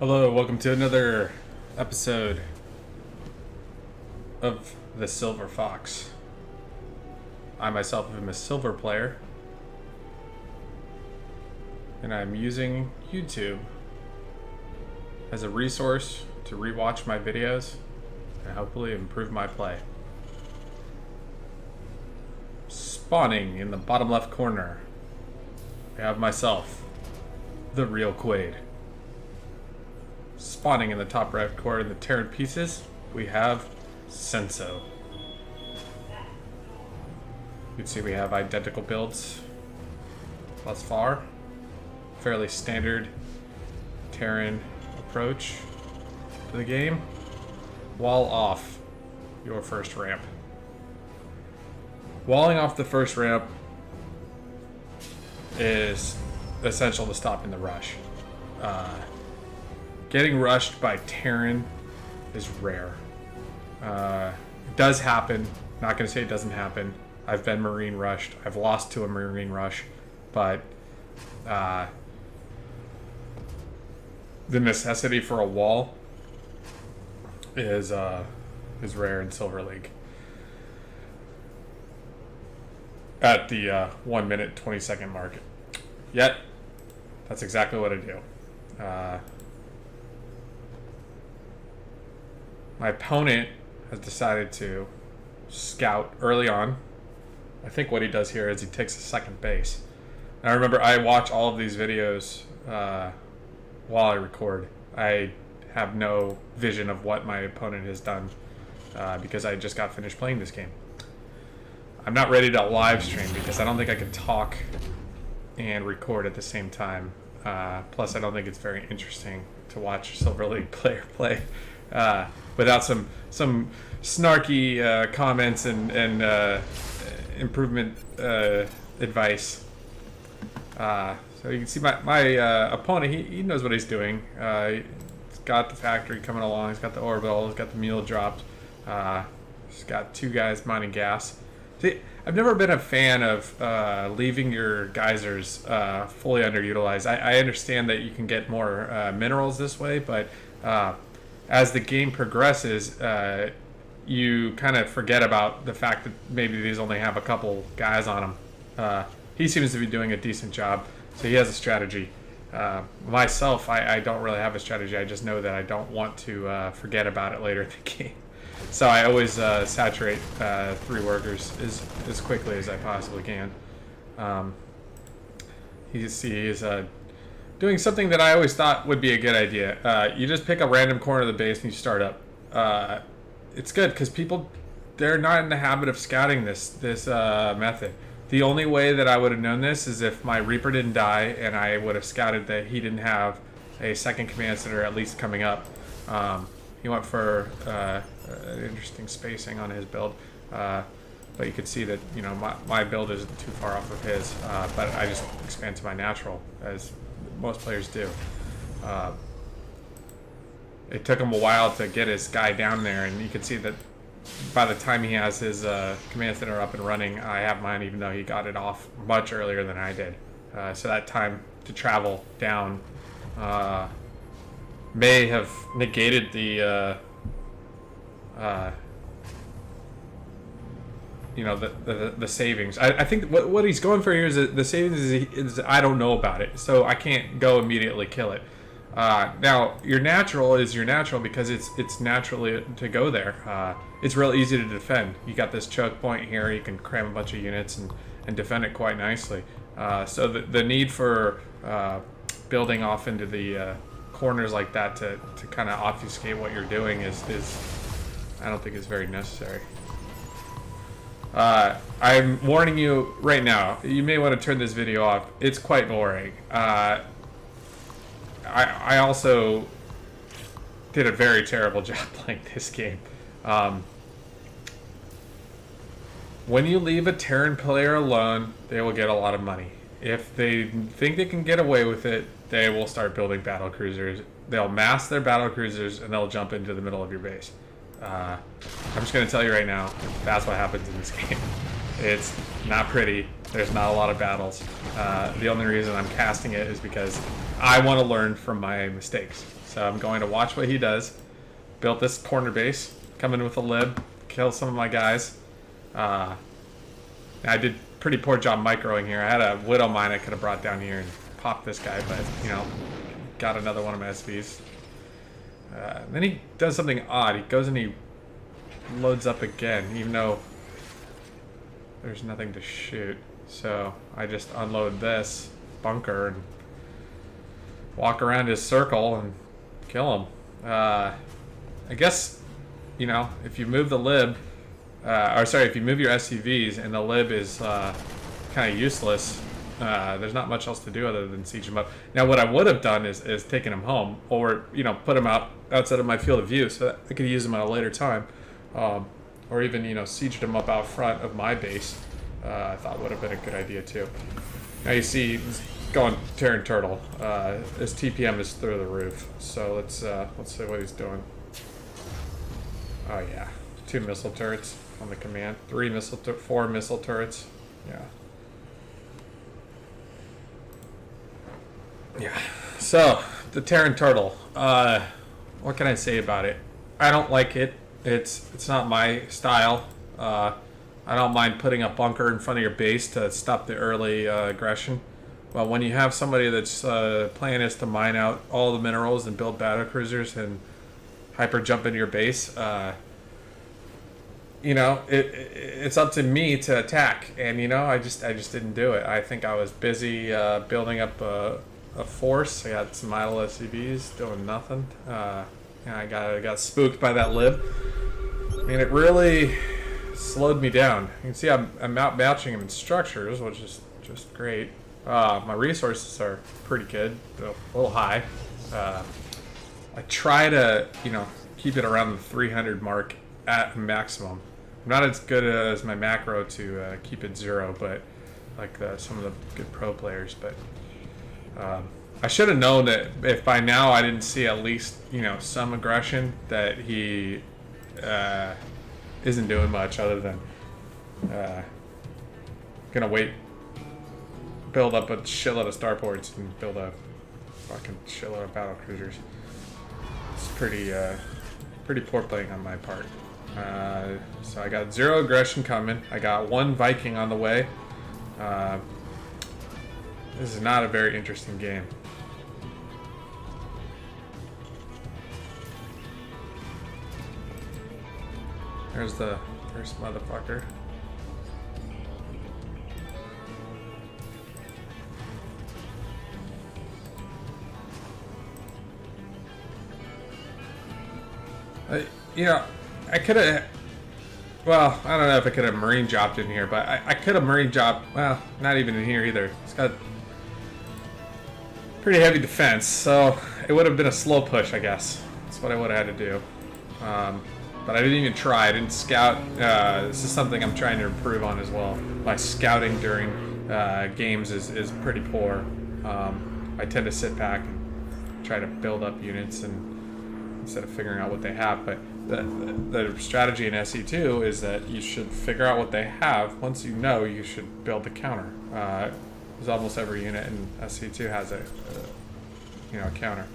Hello, welcome to another episode of the SilverFox. I myself am a silver player, and I'm using YouTube as a resource to rewatch my videos and hopefully improve my play. Spawning in the bottom left corner, I have myself, the real Quaid. Spawning in the top right corner in the Terran pieces, we have Senso. You can see we have identical builds thus far. Fairly standard Terran approach to the game. Wall off your first ramp. Walling off the first ramp is essential to stopping the rush. Getting rushed by Terran is rare. It does happen. Not going to say it doesn't happen. I've been Marine rushed. I've lost to a Marine rush, but the necessity for a wall is rare in Silver League. At the 1 minute 20-second mark. Yet, that's exactly what I do. My opponent has decided to scout early on. I think what he does here is he takes a second base. And I remember I watch all of these videos while I record. I have no vision of what my opponent has done because I just got finished playing this game. I'm not ready to live stream because I don't think I can talk and record at the same time. Plus, I don't think it's very interesting to watch a Silver League player play without some snarky comments and improvement advice. So you can see my opponent, he knows what he's doing. He's got the factory coming along, he's got the orbital, he's got the mule dropped. He's got two guys mining gas. See, I've never been a fan of leaving your geysers fully underutilized. I understand that you can get more minerals this way, but as the game progresses, you kind of forget about the fact that maybe these only have a couple guys on them. He seems to be doing a decent job, so he has a strategy. Myself, I don't really have a strategy. I just know that I don't want to forget about it later in the game. So I always saturate 3 workers as quickly as I possibly can. He's doing something that I always thought would be a good idea. You just pick a random corner of the base and you start up. It's good because they're not in the habit of scouting this method. The only way that I would have known this is if my Reaper didn't die and I would have scouted that he didn't have a second command center at least coming up. He went for an interesting spacing on his build, but you can see that my build isn't too far off of his. But I just expand to my natural, as most players do. It took him a while to get his guy down there, and you can see that by the time he has his command center up and running, I have mine, even though he got it off much earlier than I did. So that time to travel down may have negated the the savings. I think what he's going for here is the savings is I don't know about it, so I can't go immediately kill it. Now your natural is your natural because it's naturally to go there. It's real easy to defend. You got this choke point here. You can cram a bunch of units and defend it quite nicely. So the need for building off into the corners like that to kind of obfuscate what you're doing is I don't think is very necessary. I'm warning you right now, you may want to turn this video off. It's quite boring. I also did a very terrible job playing this game. When you leave a Terran player alone, they will get a lot of money. If they think they can get away with it, they will start building battle cruisers. They'll mass their battle cruisers and they'll jump into the middle of your base. I'm just going to tell you right now, that's what happens in this game. It's not pretty. There's not a lot of battles. The only reason I'm casting it is because I want to learn from my mistakes. So I'm going to watch what he does. Built this corner base, come in with a lib, kill some of my guys. I did pretty poor job microing here. I had a widow mine I could have brought down here and popped this guy, but you know, got another one of my SVs. Then he does something odd. He goes and he loads up again, even though there's nothing to shoot. So I just unload this bunker and walk around his circle and kill him. I guess, you know, if you move the lib, if you move your SCVs and the lib is kind of useless, there's not much else to do other than siege him up. Now, what I would have done is taken him home, or you know, put him outside of my field of view, so that I could use him at a later time, or even you know, sieged him up out front of my base. I thought would have been a good idea too. Now you see, he's going Terran Turtle. His TPM is through the roof. So let's see what he's doing. Oh yeah, 2 missile turrets on the command, 4 missile turrets. Yeah. So the Terran Turtle. What can I say about it? I don't like it. It's not my style. I don't mind putting a bunker in front of your base to stop the early aggression. Well, when you have somebody that's plan is to mine out all the minerals and build battle cruisers and hyper jump into your base, you know, it's up to me to attack. And you know, I just didn't do it. I think I was busy building up a force. I got some idle SCVs doing nothing. And I got spooked by that lib. I mean, it really slowed me down. You can see I'm outmatching him in structures, which is just great. My resources are pretty good, a little high. I try to, you know, keep it around the 300 mark at maximum. I'm not as good as my macro to keep it 0, but like some of the good pro players. But I should have known that if by now I didn't see at least, you know, some aggression, that he isn't doing much other than gonna wait, build up a shitload of starports and build a fucking shitload of battle cruisers. It's pretty poor playing on my part. So I got 0 aggression coming. I got 1 Viking on the way. This is not a very interesting game. There's the first motherfucker. You know, I could have. Well, I don't know if I could have marine dropped in here, but I could have marine dropped. Well, not even in here either. It's got pretty heavy defense, so it would have been a slow push, I guess. That's what I would have had to do. But I didn't even try. I didn't scout. This is something I'm trying to improve on as well. My scouting during games is pretty poor. I tend to sit back and try to build up units and instead of figuring out what they have. But the strategy in SE2 is that you should figure out what they have. Once you know, you should build the counter. Because almost every unit in SE2 has a counter.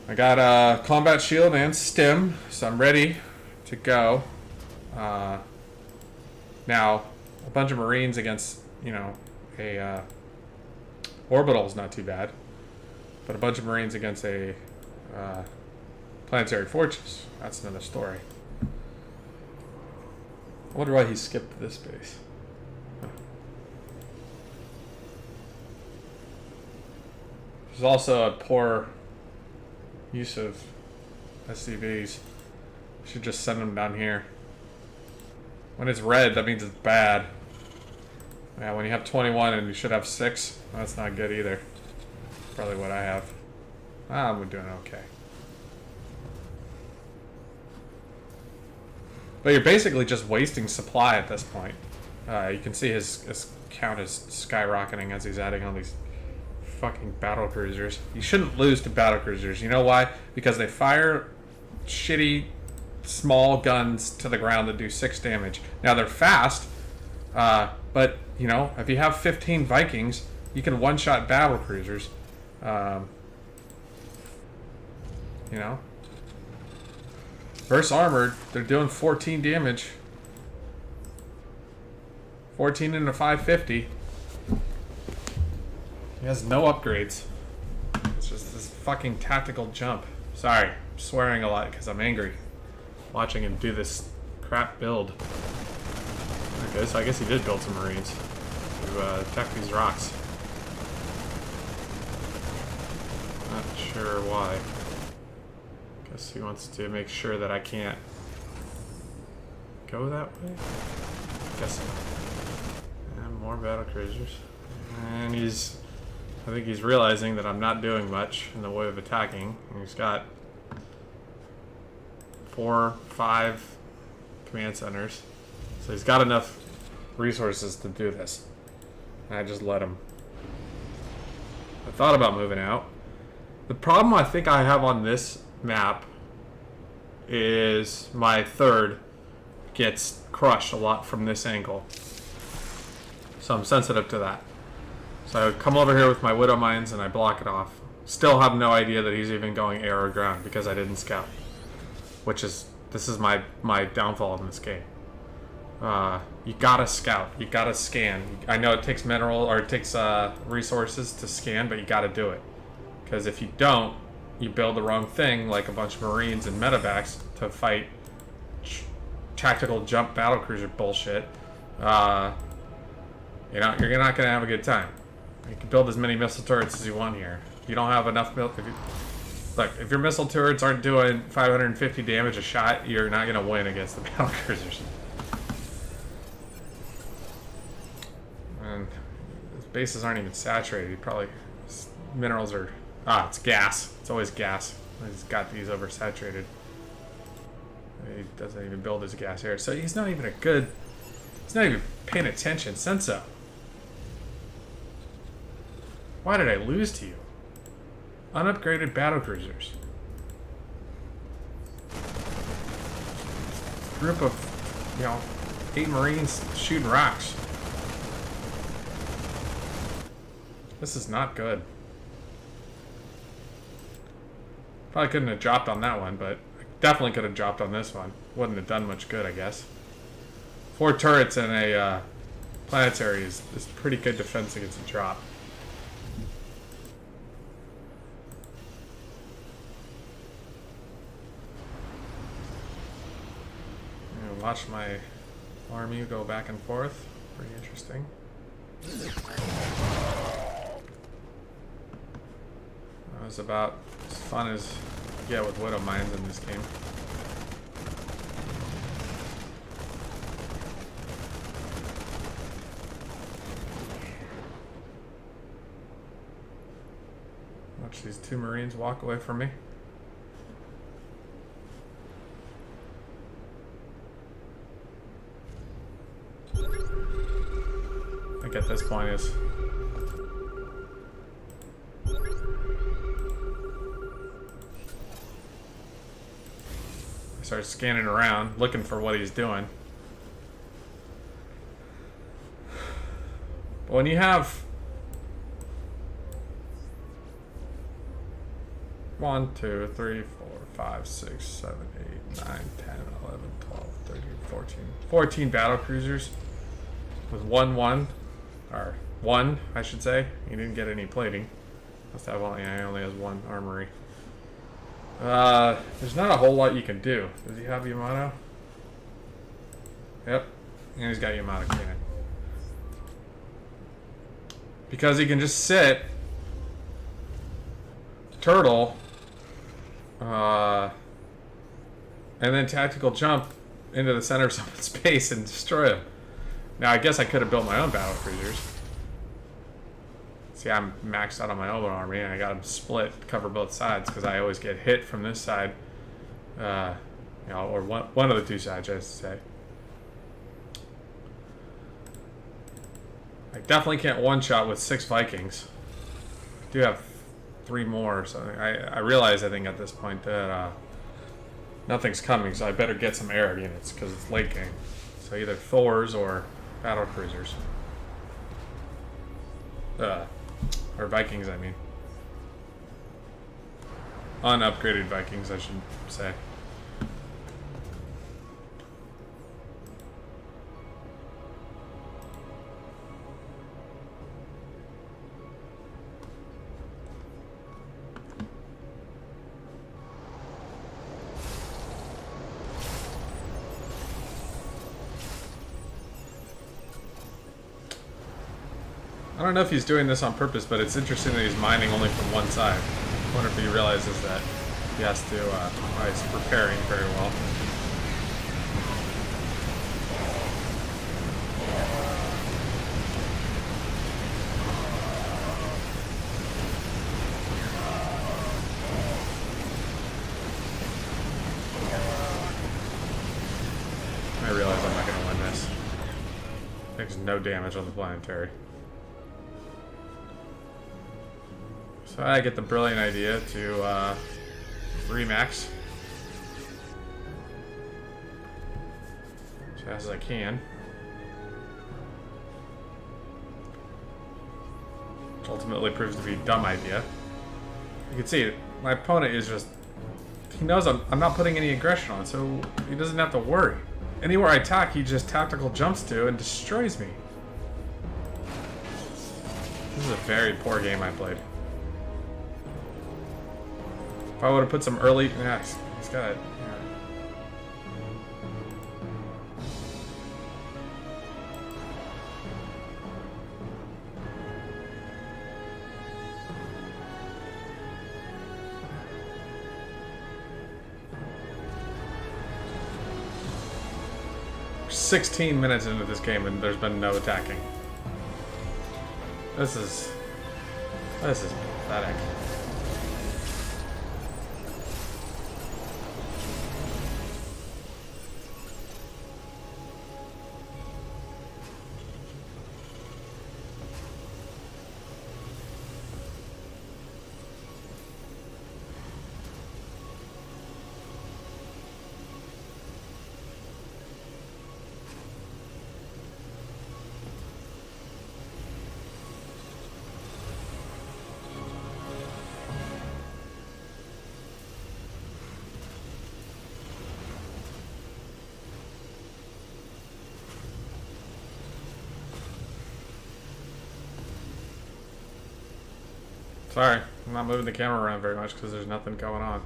I got a combat shield and stim, so I'm ready to go. Now, a bunch of marines against, you know, a orbital is not too bad, but a bunch of marines against a planetary fortress, that's another story. I wonder why he skipped this base. There's also a poor use of SCVs. Should just send them down here. When it's red, that means it's bad. Yeah, when you have 21 and you should have 6, that's not good either. Probably what I have. I'm doing okay. But you're basically just wasting supply at this point. You can see his count is skyrocketing as he's adding all these fucking battle cruisers. You shouldn't lose to battle cruisers. You know why? Because they fire shitty small guns to the ground that do 6 damage. Now they're fast, but you know, if you have 15 Vikings, you can one-shot battle cruisers. you know? Versus armored, they're doing 14 damage. 14 into 550. He has no upgrades. It's just this fucking tactical jump. Sorry, I'm swearing a lot because I'm angry. Watching him do this crap build. Okay, so I guess he did build some Marines to attack these rocks. Not sure why. Guess he wants to make sure that I can't go that way. Guess so. And more battle cruisers. And I think he's realizing that I'm not doing much in the way of attacking. And he's got 4, 5 command centers. So he's got enough resources to do this. And I just let him. I thought about moving out. The problem I think I have on this map is my third gets crushed a lot from this angle. So I'm sensitive to that. So I would come over here with my Widow Mines and I block it off. Still have no idea that he's even going air or ground because I didn't scout. This is my downfall in this game. You gotta scout. You gotta scan. I know it takes resources to scan, but you gotta do it. Because if you don't, you build the wrong thing, like a bunch of Marines and medevacs to fight tactical jump battlecruiser bullshit. You're not gonna have a good time. You can build as many missile turrets as you want here. You don't have enough if your missile turrets aren't doing 550 damage a shot, you're not gonna win against the battlecruisers. And his bases aren't even saturated. Minerals are... it's gas. It's always gas. He's got these oversaturated. He doesn't even build his gas here. So he's not even he's not even paying attention. Senso. Why did I lose to you? Unupgraded battlecruisers. Group of, 8 Marines shooting rocks. This is not good. Probably couldn't have dropped on that one, but I definitely could have dropped on this one. Wouldn't have done much good, I guess. 4 turrets and a planetary is pretty good defense against a drop. Watch my army go back and forth. Pretty interesting. That was about as fun as you get with Widow Mines in this game. Watch these 2 Marines walk away from me. I think at this point is I start scanning around looking for what he's doing. But when you have 1, 2, 3, 4, 5, 6, 7, 8, 9, 10, 11, 12, 13, 14 battle cruisers with 1, I should say. He didn't get any plating. Must have only has 1 armory. There's not a whole lot you can do. Does he have Yamato? Yep. And he's got Yamato cannon. Because he can just sit, turtle, and then tactical jump into the center of someone's space and destroy him. Now, I guess I could have built my own battle cruisers. See, I'm maxed out on my own army, and I got them split, cover both sides, because I always get hit from this side. Or one of the 2 sides, I should say. I definitely can't one-shot with 6 Vikings. I do have 3 more, so I realize, I think, at this point that nothing's coming, so I better get some air units, because it's late game. So either Thors or battle cruisers. Or Vikings, I mean. unupgraded Vikings, I should say. I don't know if he's doing this on purpose, but it's interesting that he's mining only from one side. I wonder if he realizes that he has to, he's preparing very well. I realize I'm not going to win this. Takes no damage on the planetary. So I get the brilliant idea to remax as fast as I can. Which ultimately proves to be a dumb idea. You can see my opponent is just, he knows I'm not putting any aggression on, so he doesn't have to worry. Anywhere I attack, he just tactical jumps to and destroys me. This is a very poor game I played. If I would have put some early... Yeah, he's got it. Yeah. We're 16 minutes into this game and there's been no attacking. This is pathetic. Sorry, I'm not moving the camera around very much because there's nothing going on.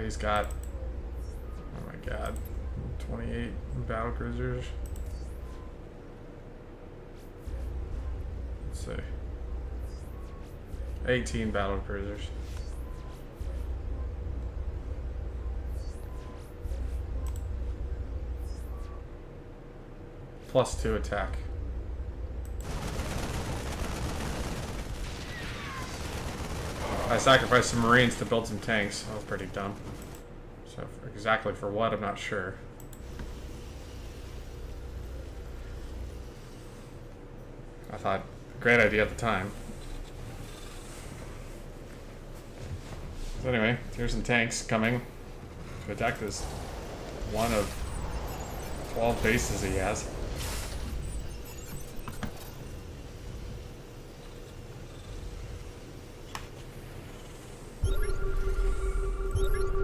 He's got, oh my god, 28 battle cruisers. Let's see. 18 battle cruisers. +2 attack. I sacrificed some Marines to build some tanks. That was pretty dumb. So exactly for what, I'm not sure. I thought, great idea at the time. So anyway, here's some tanks coming to attack this one of 12 bases he has.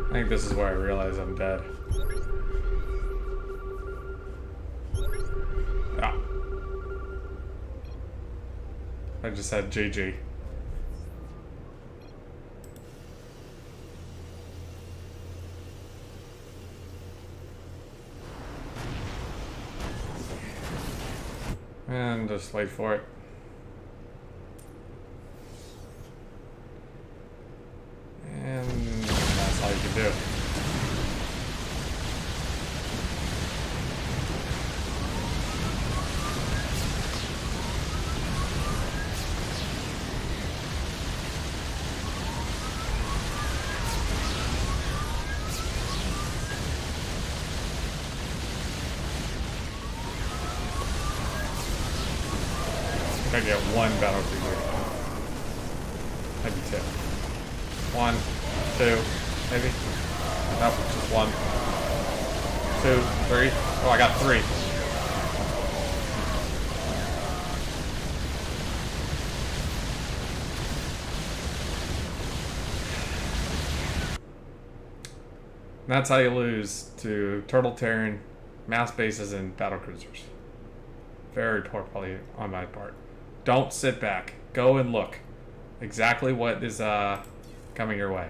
I think this is where I realize I'm dead. Ah. I just had GG. And just wait for it. And that's all you can do. I get one battle cruiser. Maybe two. 1, 2, maybe? Nope, just 1. 2, 3. Oh, I got 3. And that's how you lose to Turtle Terran, mass bases, and battle cruisers. Very poor play on my part. Don't sit back. Go and look exactly what is coming your way.